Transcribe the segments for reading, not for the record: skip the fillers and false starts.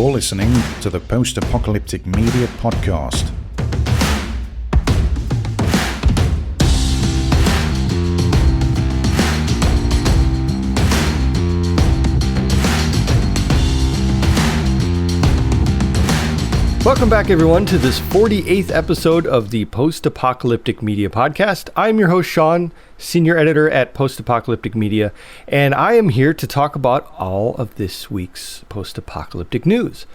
You're listening to the Post-Apocalyptic Media Podcast. Welcome back, everyone, to this 48th episode of the Post-Apocalyptic Media Podcast. I'm your host, Sean, Senior Editor at Post-Apocalyptic Media, and I am here to talk about all of this week's post-apocalyptic news.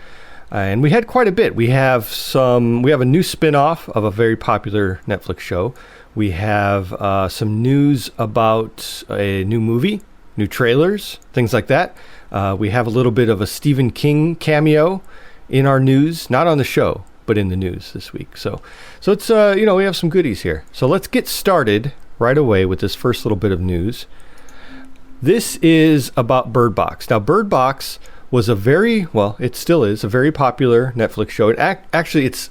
And we had quite a bit. We have a new spin-off of a very popular Netflix show. We have some news about a new movie, new trailers, things like that. We have a little bit of a Stephen King cameo in our news, not on the show, but in the news this week. So it's, we have some goodies here. So let's get started right away with this first little bit of news. This is about Bird Box. Now, Bird Box was it still is a very popular Netflix show. Actually, it's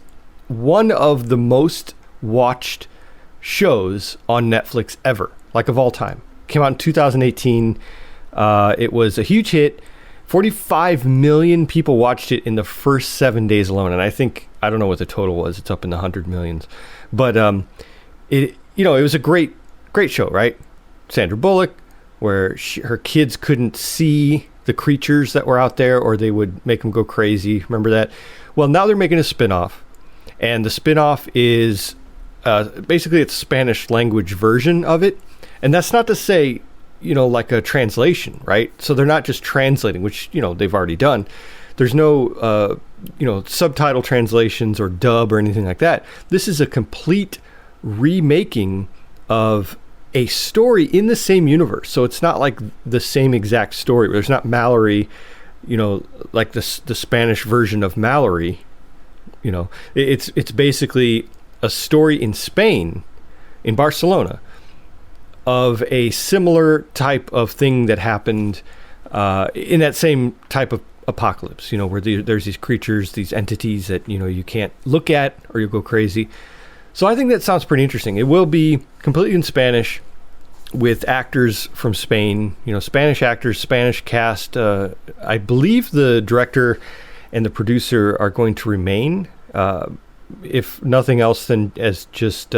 one of the most watched shows on Netflix ever, like of all time. Came out in 2018. It was a huge hit. 45 million people watched it in the first 7 days alone, and I don't know what the total was. It's up in the 100 millions, but it was a great show, right? Sandra Bullock, where her kids couldn't see the creatures that were out there, or they would make them go crazy. Remember that? Well, now they're making a spin-off, and the spin-off is basically it's a Spanish language version of it, and that's not to say like a translation, right? So they're not just translating, which, they've already done. There's no, subtitle translations or dub or anything like that. This is a complete remaking of a story in the same universe. So it's not like the same exact story. There's not Mallory, like the Spanish version of Mallory. It's basically a story in Spain, in Barcelona, of a similar type of thing that happened in that same type of apocalypse, where there's these creatures, these entities that, you can't look at or you'll go crazy. So I think that sounds pretty interesting. It will be completely in Spanish with actors from Spain, Spanish actors, Spanish cast. I believe the director and the producer are going to remain, if nothing else than as just...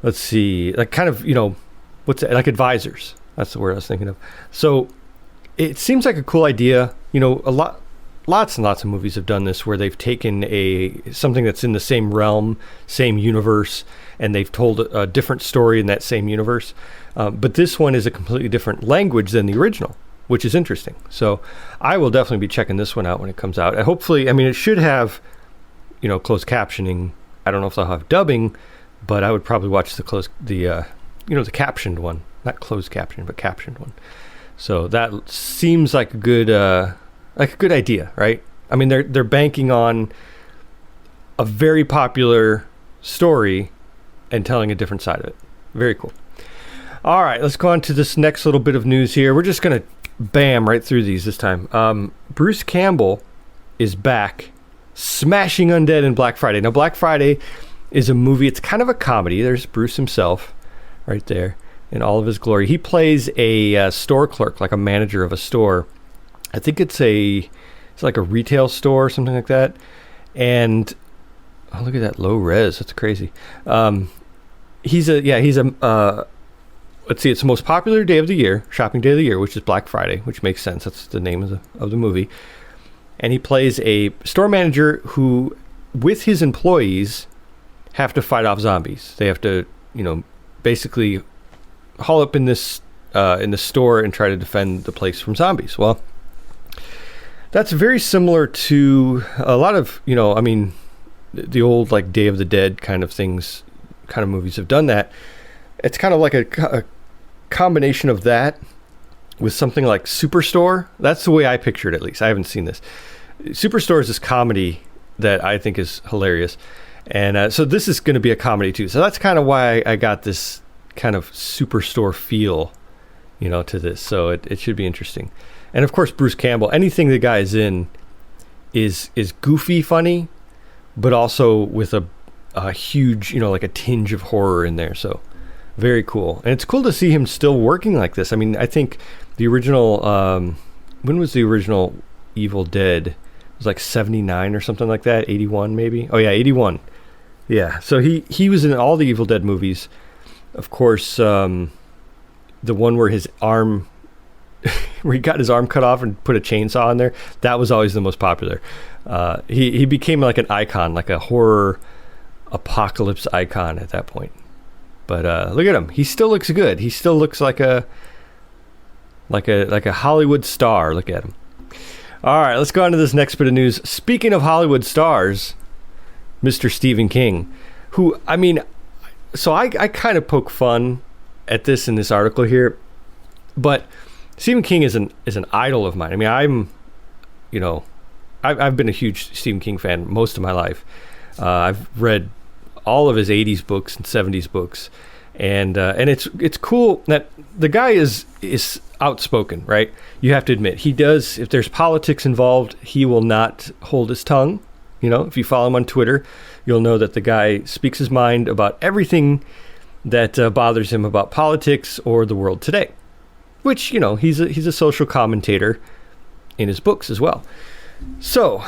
let's see, like kind of, what's it, like advisors. That's the word I was thinking of. So it seems like a cool idea. Lots and lots of movies have done this where they've taken something that's in the same realm, same universe, and they've told a different story in that same universe. But this one is a completely different language than the original, which is interesting. So I will definitely be checking this one out when it comes out. And hopefully, it should have, closed captioning. I don't know if they'll have dubbing, but I would probably watch the captioned one, not closed caption, but captioned one. So that seems like a good idea, right? They're banking on a very popular story and telling a different side of it. Very cool. All right, let's go on to this next little bit of news here. We're just gonna bam right through these this time. Bruce Campbell is back, smashing undead in Black Friday. Now, Black Friday is a movie. It's kind of a comedy. There's Bruce himself right there in all of his glory. He plays a store clerk, like a manager of a store. I think it's like a retail store or something like that. And look at that low res. That's crazy. He's a let's see, it's the most popular day of the year, shopping day of the year, which is Black Friday, which makes sense. That's the name of the movie. And he plays a store manager who, with his employees, have to fight off zombies. They have to, basically haul up in this in the store and try to defend the place from zombies. Well, that's very similar to a lot of, the old like Day of the Dead kind of things, kind of movies have done that. It's kind of like a combination of that with something like Superstore. That's the way I picture it, at least. I haven't seen this. Superstore is this comedy that I think is hilarious. And so this is going to be a comedy too. So that's kind of why I got this kind of Superstore feel, to this. So it should be interesting. And of course, Bruce Campbell, anything the guy is in is goofy funny, but also with a huge, like a tinge of horror in there. So very cool. And it's cool to see him still working like this. I think the original, when was the original Evil Dead. It was like 79 or something like that, 81 maybe. Oh yeah, 81. Yeah, so he was in all the Evil Dead movies. Of course, the one where his arm, where he got his arm cut off and put a chainsaw in there, that was always the most popular. He became like an icon, like a horror apocalypse icon at that point. But look at him. He still looks good. He still looks like a Hollywood star. Look at him. All right, let's go on to this next bit of news. Speaking of Hollywood stars, Mr. Stephen King, who, I mean, so I kind of poke fun at this in this article here, but Stephen King is an idol of mine. I mean, I've been a huge Stephen King fan most of my life. I've read all of his 80s books and 70s books, and it's cool that the guy is outspoken, right? You have to admit, he does. If there's politics involved, he will not hold his tongue. You know, if you follow him on Twitter, you'll know that the guy speaks his mind about everything that bothers him about politics or the world today. Which, you know, he's a social commentator in his books as well. So,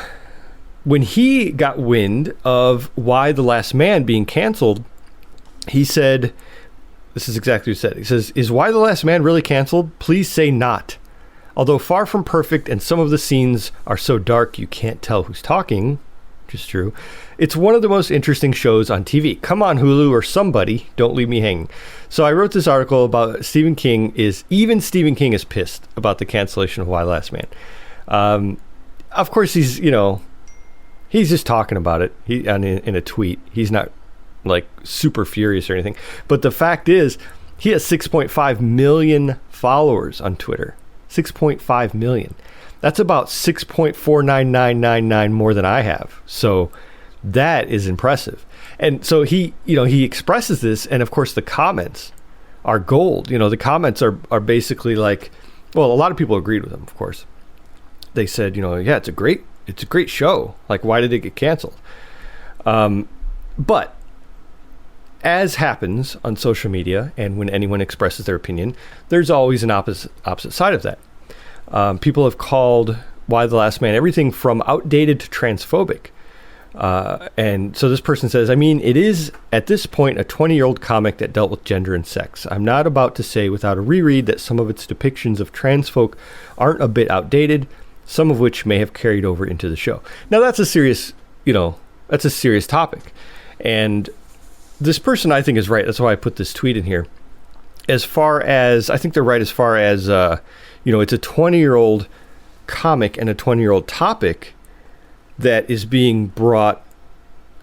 when he got wind of Y: The Last Man being canceled, he said, this is exactly what he said. He says, "Is Y: The Last Man really canceled? Please say not. Although far from perfect and some of the scenes are so dark you can't tell who's talking," which is true, "it's one of the most interesting shows on TV. Come on, Hulu or somebody, don't leave me hanging." So I wrote this article about Stephen King. Even Stephen King is pissed about the cancellation of Y: The Last Man. Of course, he's just talking about it in a tweet. He's not like super furious or anything. But the fact is, he has 6.5 million followers on Twitter. 6.5 million. That's about 6.49999 more than I have. So that is impressive. And so he expresses this, and of course the comments are gold. You know, the comments are basically like, well, a lot of people agreed with him, of course. They said, yeah, it's a great show. Like, why did it get canceled? But as happens on social media, and when anyone expresses their opinion, there's always an opposite side of that. People have called Y: The Last Man everything from outdated to transphobic. And so this person says, I mean, it is at this point a 20-year-old comic that dealt with gender and sex. I'm not about to say without a reread that some of its depictions of trans folk aren't a bit outdated, some of which may have carried over into the show. Now that's a serious topic. And this person, I think, is right. That's why I put this tweet in here. As far as, I think they're right as far as, it's a 20-year-old comic and a 20-year-old topic that is being brought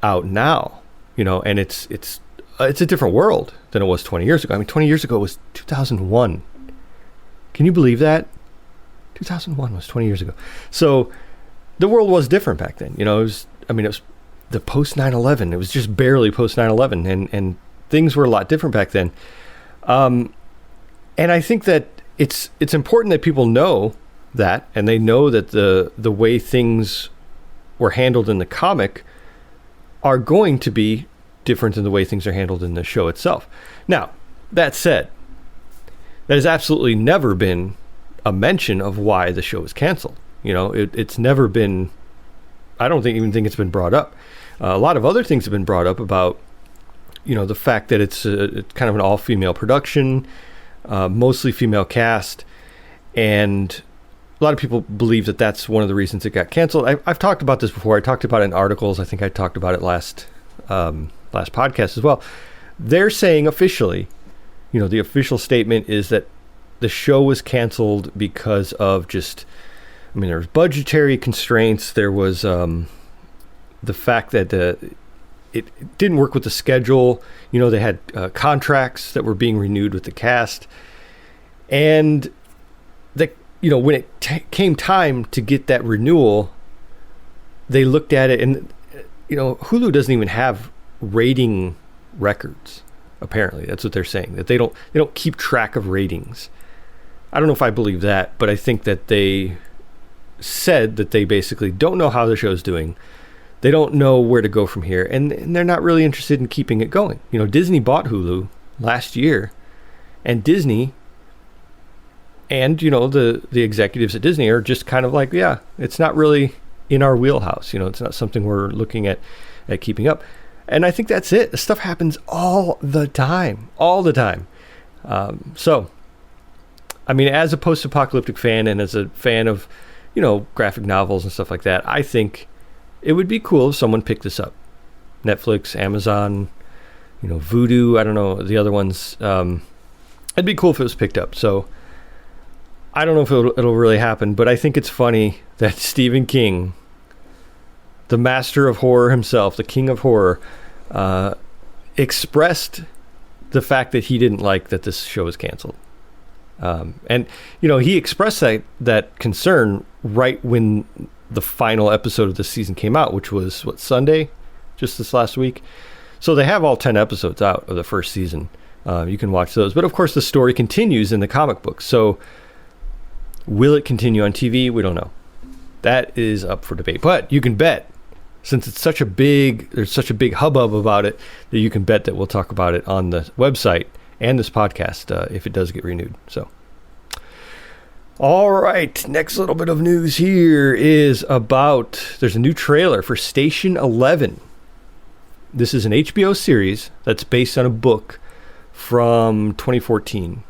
out now, and it's a different world than it was 20 years ago. I mean, 20 years ago was 2001. Can you believe that? 2001 was 20 years ago. So the world was different back then. It was the post 9/11. It was just barely post 9/11, and things were a lot different back then. And I think that it's important that people know that, and they know that the way things were handled in the comic are going to be different than the way things are handled in the show itself. Now, that said, that has absolutely never been a mention of why the show is canceled. It's never been, I don't even think it's been brought up. A lot of other things have been brought up about, the fact that it's kind of an all-female production, mostly female cast, and a lot of people believe that that's one of the reasons it got canceled. I've talked about this before. I talked about it in articles. I think I talked about it last podcast as well. They're saying officially, the official statement is that the show was canceled because of there was budgetary constraints. There was the fact that it didn't work with the schedule. They had contracts that were being renewed with the cast. And when it came time to get that renewal, they looked at it, and Hulu doesn't even have rating records. Apparently, that's what they're saying, that they don't keep track of ratings. I don't know if I believe that, but I think that they said that they basically don't know how the show's doing. They don't know where to go from here, and they're not really interested in keeping it going. Disney bought Hulu last year, and Disney And, the executives at Disney are just kind of like, yeah, it's not really in our wheelhouse. It's not something we're looking at keeping up. And I think that's it. This stuff happens all the time. So, I mean, as a post-apocalyptic fan and as a fan of, graphic novels and stuff like that, I think it would be cool if someone picked this up. Netflix, Amazon, Vudu, I don't know, the other ones. It'd be cool if it was picked up. So I don't know if it'll really happen, but I think it's funny that Stephen King, the master of horror himself, the king of horror, expressed the fact that he didn't like that this show was canceled. And he expressed that concern right when the final episode of the season came out, which was Sunday, just this last week. So they have all 10 episodes out of the first season. You can watch those. But of course, the story continues in the comic book. So will it continue on TV? We don't know. That is up for debate. But you can bet, since there's such a big hubbub about it, that you can bet that we'll talk about it on the website and this podcast if it does get renewed. So, all right, next little bit of news here is there's a new trailer for Station 11. This is an HBO series that's based on a book from 2014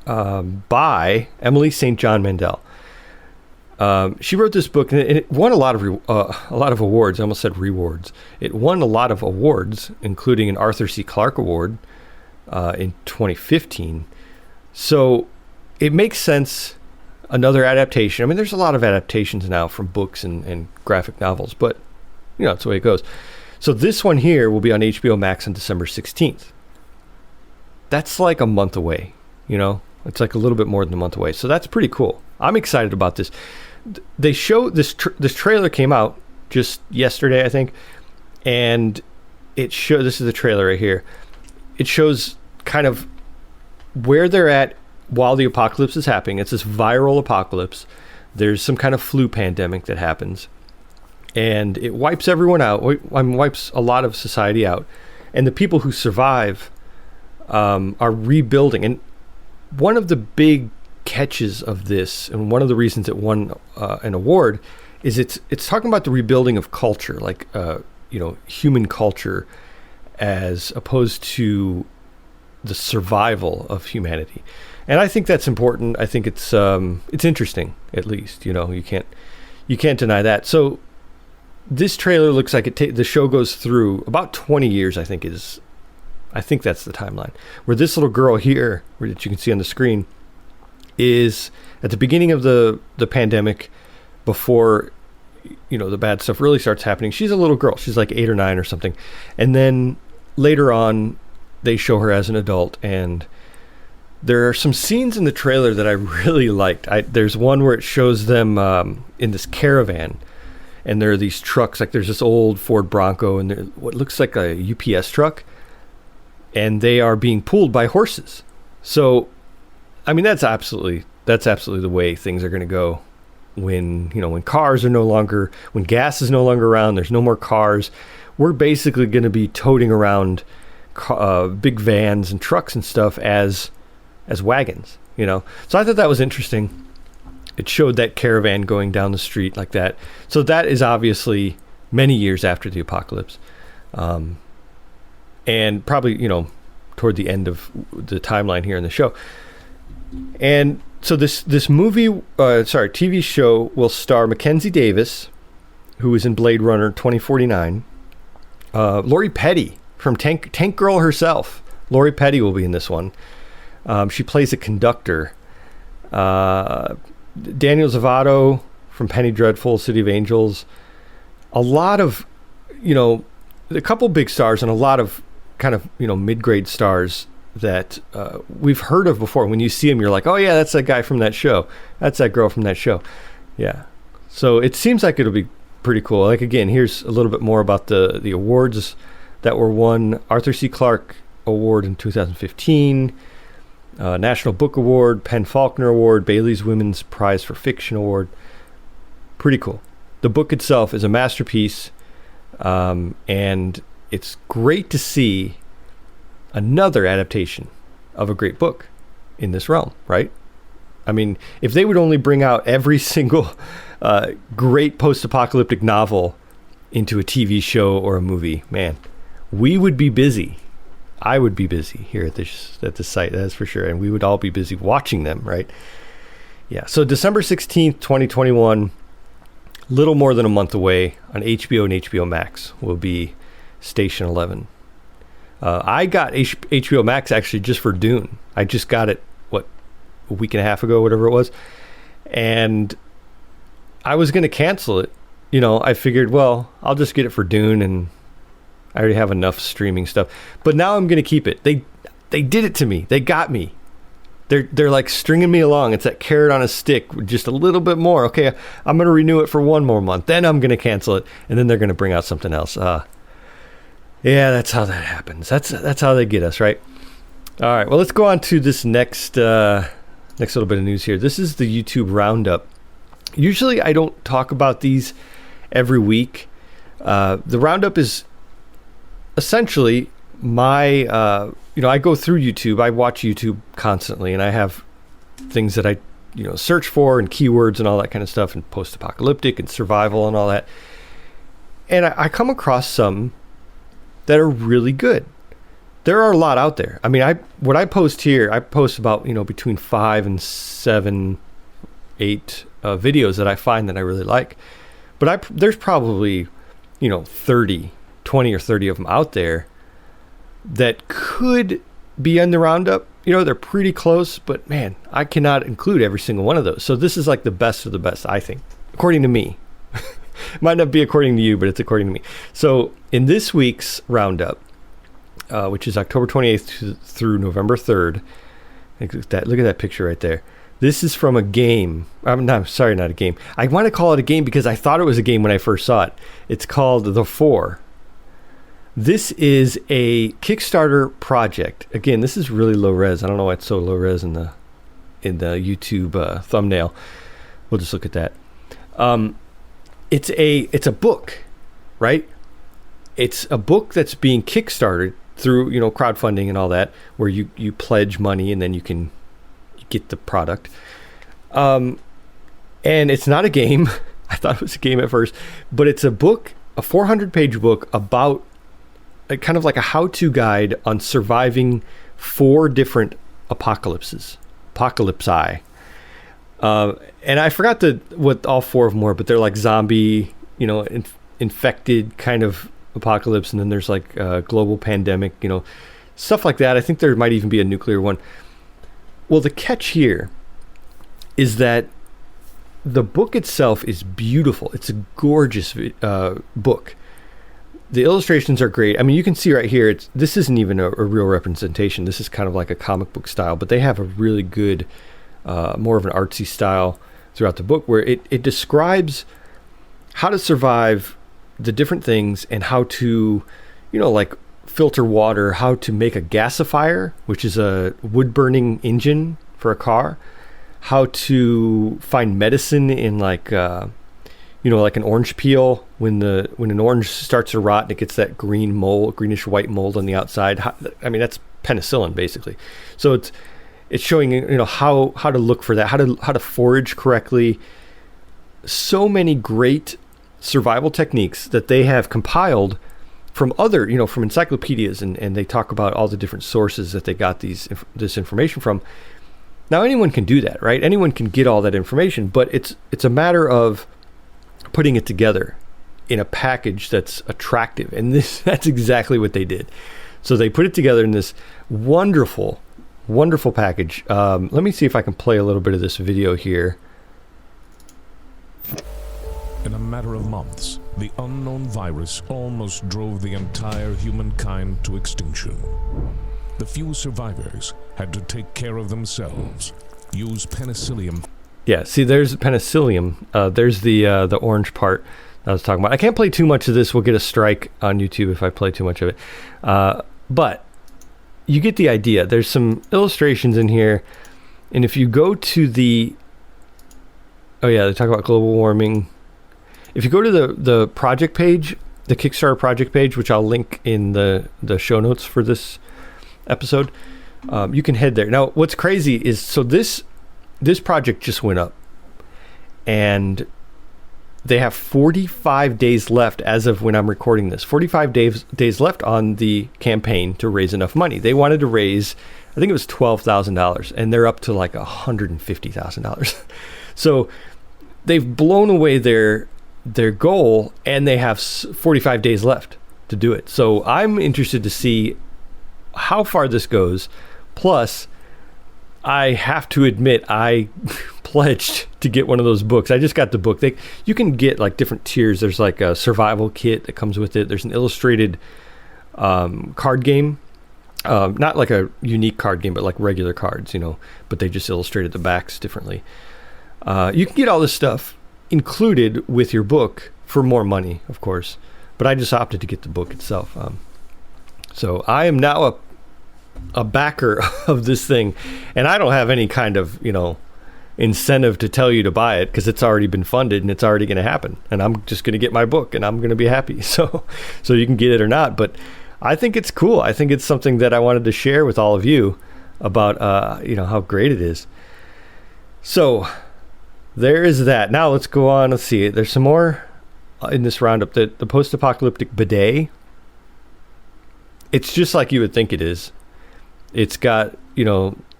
by Emily St. John Mandel. She wrote this book, and it won a lot of awards. I almost said rewards. It won a lot of awards, including an Arthur C. Clarke Award in 2015. So it makes sense. Another adaptation. I mean, there's a lot of adaptations now from books and graphic novels, but that's the way it goes. So this one here will be on HBO Max on December 16th. That's like a month away. It's like a little bit more than a month away. So that's pretty cool. I'm excited about this. They show this trailer came out just yesterday, I think, and this is the trailer right here. It shows kind of where they're at while the apocalypse is happening. It's this viral apocalypse. There's some kind of flu pandemic that happens, and it wipes everyone out. Wipes a lot of society out, and the people who survive are rebuilding. And one of the big catches of this, and one of the reasons it won an award, is it's talking about the rebuilding of culture, like human culture, as opposed to the survival of humanity. And I think that's important. I think it's interesting, at least. You can't deny that. So this trailer looks like the show goes through about 20 years. I think that's the timeline, where this little girl here, that you can see on the screen, is at the beginning of the pandemic, before the bad stuff really starts happening. She's a little girl. She's like 8 or 9 or something, and then later on they show her as an adult. And there are some scenes in the trailer that I really liked. There's one where it shows them in this caravan, and there are these trucks. Like there's this old Ford Bronco, and there what looks like a UPS truck, and they are being pulled by horses. So, I mean, that's absolutely the way things are going to go when cars are no longer, when gas is no longer around. There's no more cars. We're basically going to be toting around big vans and trucks and stuff as wagons. So I thought that was interesting. It showed that caravan going down the street like that. So that is obviously many years after the apocalypse. And probably, toward the end of the timeline here in the show. And so this TV show will star Mackenzie Davis, who is in Blade Runner 2049. Lori Petty from Tank Girl herself. Lori Petty will be in this one. She plays a conductor. Daniel Zavato from Penny Dreadful, City of Angels. A lot of, a couple big stars and a lot of kind of, mid-grade stars that we've heard of before. When you see them, you're like, oh yeah, that's that guy from that show. That's that girl from that show. Yeah. So it seems like it'll be pretty cool. Like, again, here's a little bit more about the awards that were won. Arthur C. Clarke Award in 2015, National Book Award, Penn Faulkner Award, Bailey's Women's Prize for Fiction Award. Pretty cool. The book itself is a masterpiece, and it's great to see another adaptation of a great book in this realm, right? I mean, if they would only bring out every single great post-apocalyptic novel into a TV show or a movie, man, we would be busy. I would be busy here at this site, that's for sure. And we would all be busy watching them, right? Yeah. So December 16th, 2021, little more than a month away, on HBO and HBO Max will be Station 11. I got HBO Max actually just for Dune. I just got it, a week and a half ago, whatever it was. And I was going to cancel it. I figured, well, I'll just get it for Dune, and I already have enough streaming stuff. But now I'm going to keep it. They did it to me. They got me. They're like stringing me along. It's that carrot on a stick, just a little bit more. Okay, I'm going to renew it for one more month. Then I'm going to cancel it, and then they're going to bring out something else. Yeah, that's how that happens. That's how they get us, right? All right. Well, let's go on to this next little bit of news here. This is the YouTube Roundup. Usually, I don't talk about these every week. The Roundup is essentially my, I go through YouTube. I watch YouTube constantly, and I have things that I, search for, and keywords and all that kind of stuff, and post-apocalyptic and survival and all that. And I come across some that are really good. There are a lot out there. I mean, what I post here, I post about, between 5 and 7, 8 videos that I find that I really like. But there's probably, 20 or 30 of them out there that could be in the Roundup. They're pretty close, but man, I cannot include every single one of those. So this is like the best of the best, I think, according to me. Might not be according to you, but it's according to me. So in this week's Roundup, which is October 28th through November 3rd, look at that picture right there. This is from a game. Sorry, not a game. I want to call it a game because I thought it was a game when I first saw it. It's called The Four. This is a Kickstarter project. Again, this is really low res. I don't know why it's so low res in the YouTube thumbnail. We'll just look at that. It's a book, right? It's a book that's being kickstarted through, crowdfunding and all that, where you pledge money and then you can get the product. And it's not a game. I thought it was a game at first, but it's a book, a 400-page book about kind of like a how-to guide on surviving 4 different apocalypsi. And I forgot what all 4 of them were, but they're like zombie, infected kind of apocalypse, and then there's like global pandemic, stuff like that. I think there might even be a nuclear one. Well, the catch here is that the book itself is beautiful. It's a gorgeous book. The illustrations are great. I mean, you can see right here, this isn't even a real representation. This is kind of like a comic book style, but they have a really good, more of an artsy style throughout the book, where it describes how to survive the different things and how to, like filter water, how to make a gasifier, which is a wood burning engine for a car, how to find medicine in like an orange peel when an orange starts to rot and it gets that greenish white mold on the outside. That's penicillin basically. So it's showing how to look for that, how to forage correctly. So many great survival techniques that they have compiled from other, from encyclopedias, and they talk about all the different sources that they got this information from. Now anyone can do that, right? Anyone can get all that information, but it's a matter of putting it together in a package that's attractive, and that's exactly what they did. So they put it together in this wonderful package. Let me see if I can play a little bit of this video here. In a matter of months, the unknown virus almost drove the entire humankind to extinction. The few survivors had to take care of themselves, use penicillium. Yeah, see, there's penicillium. There's the orange part I was talking about. I can't play too much of this. We'll get a strike on YouTube if I play too much of it. But you get the idea. There's some illustrations in here. And if you go to they talk about global warming. If you go to the project page, the Kickstarter project page, which I'll link in the show notes for this episode, you can head there. Now, what's crazy is, so this this project just went up, and they have 45 days left as of when I'm recording this. 45 days left on the campaign to raise enough money. They wanted to raise, I think it was $12,000, and they're up to like $150,000. So they've blown away their goal, and they have 45 days left to do it. So I'm interested to see how far this goes. Plus, I have to admit, I pledged to get one of those books. I just got the book. You can get like different tiers. There's like a survival kit that comes with it. There's an illustrated card game. Not like a unique card game, but like regular cards, but they just illustrated the backs differently. You can get all this stuff included with your book for more money, of course. But I just opted to get the book itself. So I am now a backer of this thing, and I don't have any kind of incentive to tell you to buy it, because it's already been funded and it's already going to happen, and I'm just going to get my book and I'm going to be happy. So you can get it or not, but I think it's cool. I think it's something that I wanted to share with all of you about how great it is. So there is that. Now let's go on. Let's see, there's some more in this roundup. The post-apocalyptic bidet, it's just like you would think it is. It's got,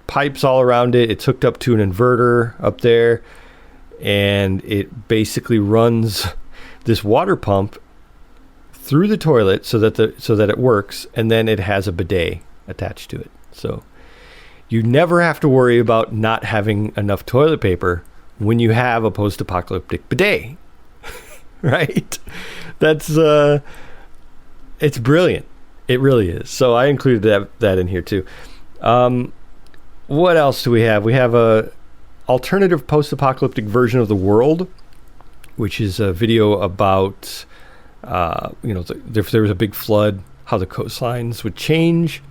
pipes all around it. It's hooked up to an inverter up there, and it basically runs this water pump through the toilet so that it works, and then it has a bidet attached to it. So you never have to worry about not having enough toilet paper when you have a post-apocalyptic bidet. Right? That's it's brilliant. It really is. So I included that in here too. What else do we have? We have a alternative post-apocalyptic version of the world, which is a video about if there was a big flood, how the coastlines would change,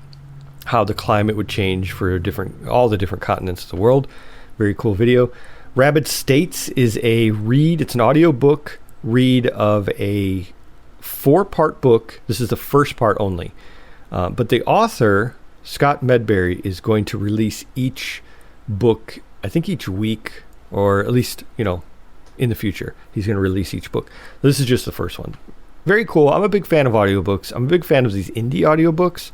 how the climate would change for all the different continents of the world. Very cool video. Rabid States is it's an audio book read of a 4-part book. This is the first part only. But the author, Scott Medberry, is going to release each book, I think each week, or at least, in the future. He's going to release each book. This is just the first one. Very cool. I'm a big fan of audiobooks. I'm a big fan of these indie audiobooks.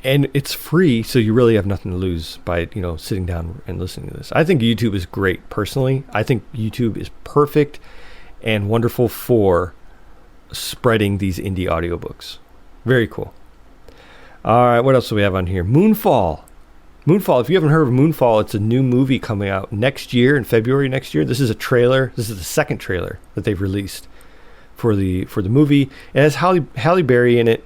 And it's free, so you really have nothing to lose by, sitting down and listening to this. I think YouTube is great, personally. I think YouTube is perfect and wonderful for spreading these indie audiobooks. Very cool. All right, what else do we have on here? Moonfall. If you haven't heard of Moonfall, it's a new movie coming out next year, in February next year. This is a trailer. This is the second trailer that they've released for the movie. It has Halle Berry in it,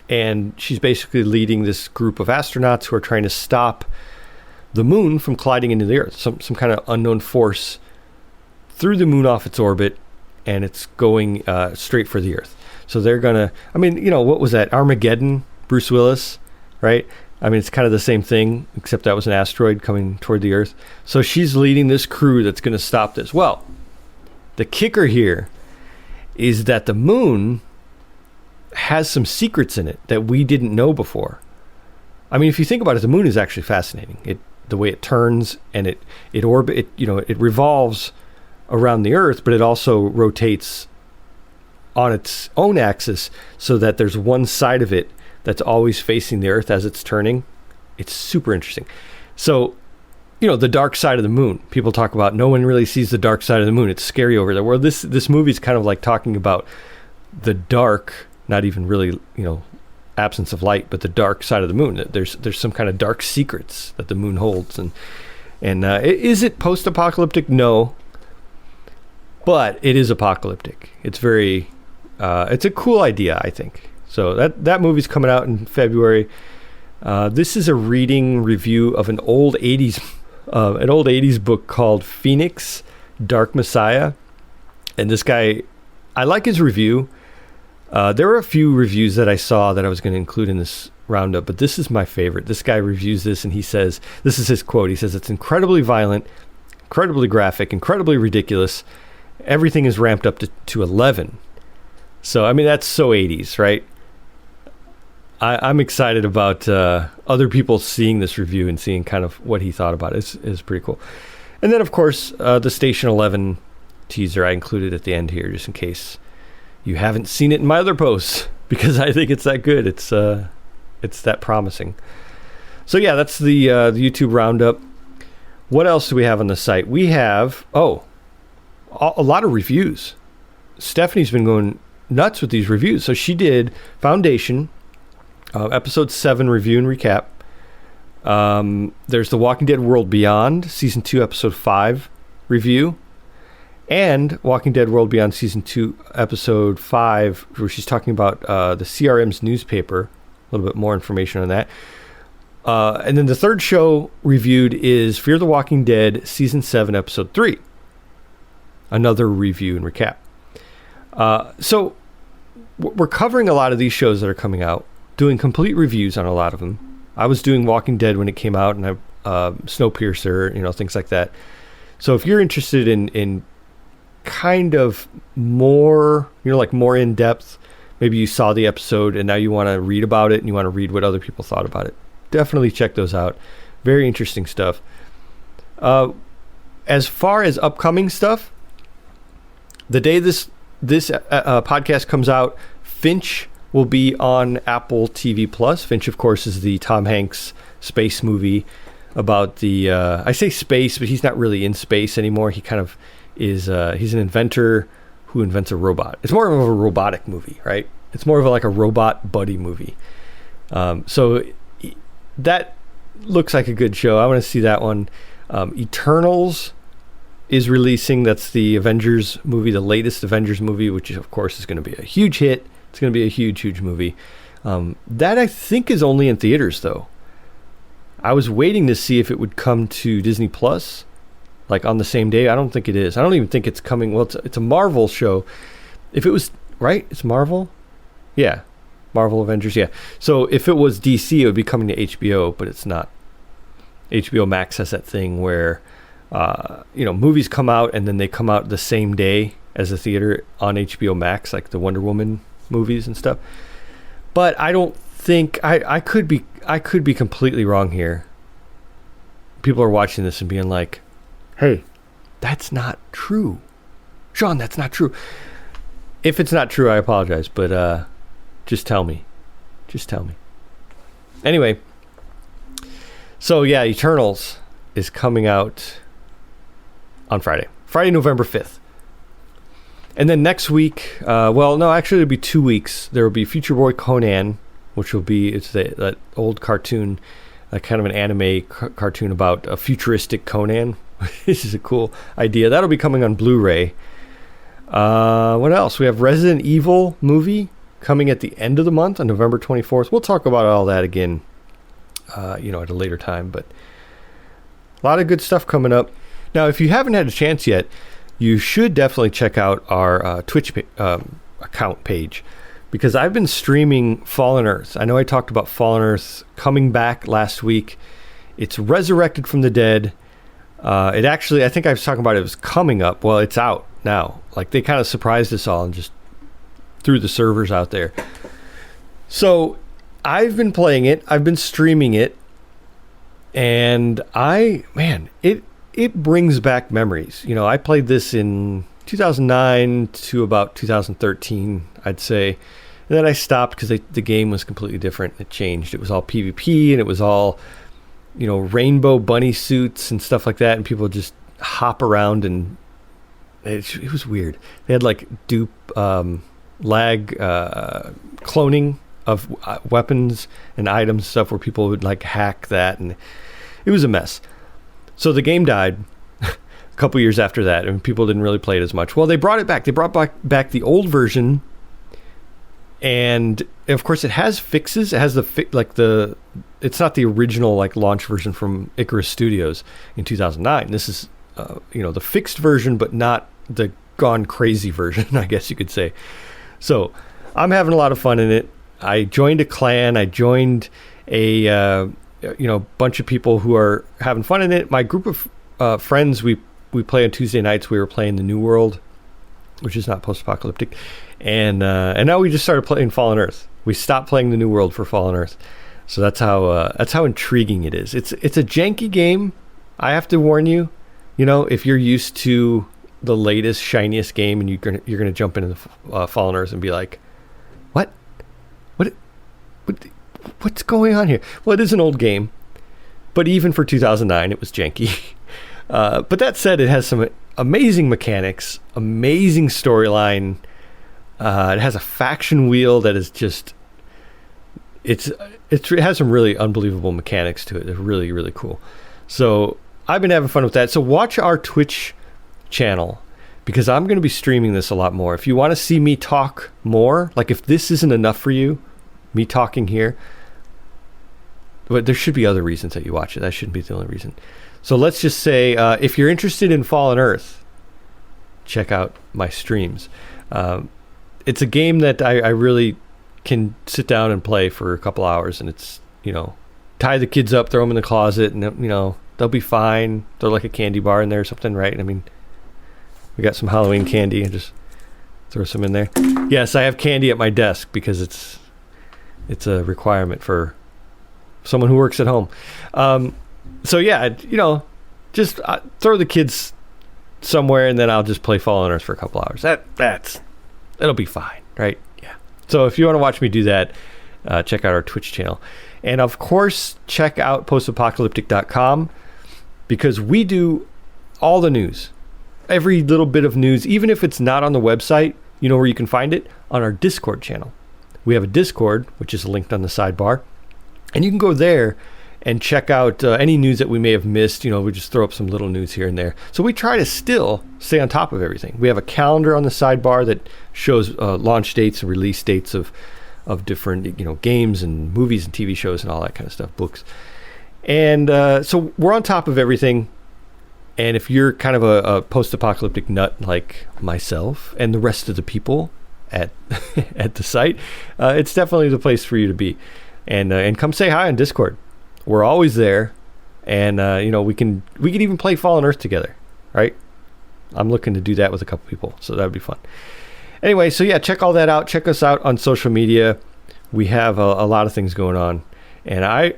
and she's basically leading this group of astronauts who are trying to stop the moon from colliding into the Earth. Some kind of unknown force threw the moon off its orbit, and it's going straight for the Earth. So they're gonna, what was that? Armageddon, Bruce Willis, right? It's kind of the same thing, except that was an asteroid coming toward the Earth. So she's leading this crew that's going to stop this. Well, the kicker here is that the moon has some secrets in it that we didn't know before. If you think about it, the moon is actually fascinating. The way it turns, and it revolves around the Earth, but it also rotates on its own axis, so that there's one side of it that's always facing the Earth as it's turning. It's super interesting. So, the dark side of the moon. People talk about no one really sees the dark side of the moon. It's scary over there. Well, this movie is kind of like talking about the dark, not even really, absence of light, but the dark side of the moon. There's some kind of dark secrets that the moon holds. And is it post-apocalyptic? No. But it is apocalyptic. It's very, it's a cool idea, I think. So that movie's coming out in February. This is a reading review of an old 80s book called Phoenix, Dark Messiah. And this guy, I like his review. There were a few reviews that I saw that I was going to include in this roundup, but this is my favorite. This guy reviews this, and he says, this is his quote. He says, "It's incredibly violent, incredibly graphic, incredibly ridiculous. Everything is ramped up to 11. So, that's so 80s, right? I'm excited about other people seeing this review and seeing kind of what he thought about it. It's pretty cool. And then, of course, the Station 11 teaser I included at the end here, just in case you haven't seen it in my other posts, because I think it's that good. It's that promising. So yeah, that's the YouTube roundup. What else do we have on the site? We have a lot of reviews. Stephanie's been going nuts with these reviews. So she did Foundation, episode 7 review and recap. There's The Walking Dead World Beyond, season 2, episode 5 review, and Walking Dead World Beyond season 2, episode 5, where she's talking about the CRM's newspaper. A little bit more information on that. And then the third show reviewed is Fear the Walking Dead season 7, episode 3. Another review and recap. So we're covering a lot of these shows that are coming out, doing complete reviews on a lot of them. I was doing Walking Dead when it came out, and Snowpiercer, things like that. So if you're interested in kind of more, like more in depth, maybe you saw the episode and now you want to read about it and you want to read what other people thought about it, definitely check those out. Very interesting stuff. As far as upcoming stuff, the day this podcast comes out, Finch will be on Apple TV Plus. Finch, of course, is the Tom Hanks space movie about the I say space, but he's not really in space anymore. He kind of is. He's an inventor who invents a robot. It's more of a robotic movie, right? It's more of like a robot buddy movie. So that looks like a good show. I want to see that one. Eternals is releasing. That's the Avengers movie, the latest Avengers movie, which of course is going to be a huge hit. It's going to be a huge, huge movie. That I think is only in theaters though. I was waiting to see if it would come to Disney Plus, like on the same day. I don't think it is. I don't even think it's coming. Well, it's a Marvel show. If it was, right? It's Marvel? Yeah. Marvel Avengers, yeah. So if it was DC, it would be coming to HBO, but it's not. HBO Max has that thing where, movies come out and then they come out the same day as the theater on HBO Max, like the Wonder Woman movies and stuff. But I don't think I could be completely wrong here. People are watching this and being like, "Hey, that's not true, Sean. That's not true." If it's not true, I apologize. But just tell me. Just tell me. Anyway, so yeah, Eternals is coming out on Friday, November 5th. And then next week, actually it'll be 2 weeks. There will be Future Boy Conan, which will be, that old cartoon, kind of an anime cartoon about a futuristic Conan. This is a cool idea. That'll be coming on Blu-ray. What else? We have Resident Evil movie coming at the end of the month on November 24th. We'll talk about all that again, at a later time, but a lot of good stuff coming up. Now, if you haven't had a chance yet, you should definitely check out our Twitch account page, because I've been streaming Fallen Earth. I know I talked about Fallen Earth coming back last week. It's resurrected from the dead. It actually, I think I was talking about it was coming up. Well, it's out now. Like, they kind of surprised us all and just threw the servers out there. So I've been playing it. I've been streaming it. And it brings back memories. I played this in 2009 to about 2013, I'd say. And then I stopped because the game was completely different. It changed. It was all PvP, and it was all, rainbow bunny suits and stuff like that. And people just hop around, and it was weird. They had like dupe, lag, cloning of weapons and items and stuff, where people would like hack that, and it was a mess. So the game died a couple years after that, and people didn't really play it as much. Well, they brought it back. They brought back the old version, and of course it has fixes. It has it's not the original like launch version from Icarus Studios in 2009. This is the fixed version, but not the gone crazy version, I guess you could say. So I'm having a lot of fun in it. I joined a clan. I joined a bunch of people who are having fun in it. My group of friends, we play on Tuesday nights. We were playing the New World, which is not post-apocalyptic, and now we just started playing Fallen Earth. We stopped playing the New World for Fallen Earth, so that's how intriguing it is. It's a janky game. I have to warn you. You know, if you're used to the latest, shiniest game, and you're gonna jump into the Fallen Earth and be like, what's going on here? Well, it is an old game, but even for 2009, it was janky. But that said, it has some amazing mechanics, amazing storyline. It has a faction wheel that is just it has some really unbelievable mechanics to it. They're really, really cool. So I've been having fun with that. So watch our Twitch channel, because I'm going to be streaming this a lot more. If you want to see me talk more, like if this isn't enough for you, me talking here, but there should be other reasons that you watch it. That shouldn't be the only reason. So let's just say, if you're interested in Fallen Earth, check out my streams. It's a game that I really can sit down and play for a couple hours, and it's, you know, tie the kids up, throw them in the closet, and, you know, they'll be fine. Throw like a candy bar in there or something, right? I mean, we got some Halloween candy, and just throw some in there. Yes, I have candy at my desk because it's a requirement for someone who works at home. So yeah, you know, just throw the kids somewhere, and then I'll just play Fallen Earth for a couple hours. That'll be fine, right? Yeah. So if you want to watch me do that, check out our Twitch channel. And of course, check out postapocalyptic.com, because we do all the news. Every little bit of news, even if it's not on the website, you know where you can find it? On our Discord channel. We have a Discord, which is linked on the sidebar. And you can go there and check out any news that we may have missed. You know, we just throw up some little news here and there. So we try to still stay on top of everything. We have a calendar on the sidebar that shows launch dates and release dates of different, you know, games and movies and TV shows and all that kind of stuff, books. And so we're on top of everything. And if you're kind of a post-apocalyptic nut like myself and the rest of the people at at the site, it's definitely the place for you to be. And come say hi on Discord. We're always there, and you know, we can even play Fallen Earth together, right? I'm looking to do that with a couple people, so that would be fun. Anyway, so yeah, check all that out. Check us out on social media. We have a lot of things going on, and I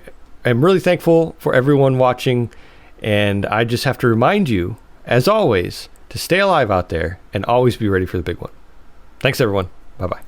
am really thankful for everyone watching. And I just have to remind you, as always, to stay alive out there and always be ready for the big one. Thanks, everyone. Bye-bye.